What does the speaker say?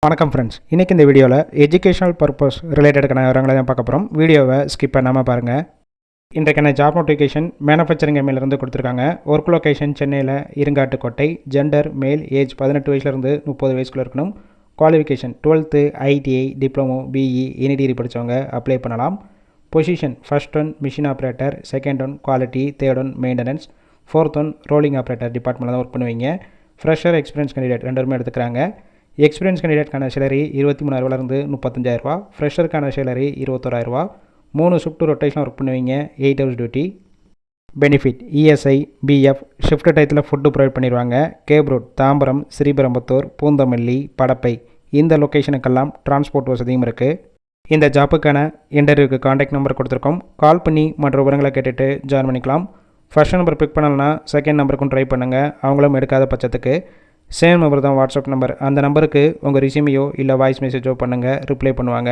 வணக்கம் ஃப்ரெண்ட்ஸ், இன்றைக்கி இந்த வீடியோவில் எஜுகேஷனல் பர்பஸ் ரிலேட்டடுக்கான விவரங்களை தான் பார்க்க போகிறோம். வீடியோவை ஸ்கிப் பண்ணாமல் பாருங்கள். இன்றைக்கான ஜாப் நோட்டிஃபிகேஷன் மேனுஃபேக்சரிங் எம்ஏலேருந்து கொடுத்துருக்காங்க. ஒர்க் லொக்கேஷன் சென்னையில் இருங்காட்டுக்கோட்டை. ஜெண்டர் மேல், ஏஜ் 18 வயசுலேருந்து 30 வயசுக்குள்ளே இருக்கணும். Qualification 12th ITI, diploma, BE, any degree படித்தவங்க அப்ளை பண்ணலாம். Position first one machine operator, second one quality, third one maintenance, fourth one rolling operator டிபார்ட்மெண்ட்டில் தான் ஒர்க் பண்ணுவீங்க. ஃப்ரெஷர், எக்ஸ்பீரியன்ஸ் கேண்டிடேட் ரெண்டுமே எடுத்துக்கிறாங்க. எக்ஸ்பீரியன்ஸ் கேண்டிடேட்கான சேலரி 23,000 30,000. ஃப்ரெஷருக்கான சேலரி 21,000. 3 ஷிஃப்ட் ரொட்டேஷன் ஒர்க் பண்ணுவீங்க. 8 hours duty. Benefit ESI, BF, shift டயத்தில் food provide பண்ணிடுவாங்க. கேப் ரோட், தாம்பரம், ஸ்ரீபெரும்புத்தூர், பூந்தமல்லி, படப்பை இந்த லொக்கேஷனுக்கெல்லாம் டிரான்ஸ்போர்ட் வசதியும் இருக்குது. இந்த ஜாப்புக்கான இன்டர்வியூக்கு காண்டாக்ட் நம்பர் கொடுத்துருக்கோம். கால் பண்ணி மற்ற விவரங்களை கேட்டுட்டு ஜாயின் பண்ணிக்கலாம். ஃபர்ஸ்ட் நம்பர் பிக் பண்ணலன்னா செகண்ட் நம்பருக்கும் ட்ரை பண்ணுங்கள். அவங்களும் எடுக்காத பட்சத்துக்கு சேம் நம்பர் தான் வாட்ஸ்அப் நம்பர். அந்த நம்பருக்கு உங்கள் ரெஸ்யூமையோ இல்லை வாய்ஸ் மெசேஜோ பண்ணுங்கள், ரிப்ளை பண்ணுவாங்க.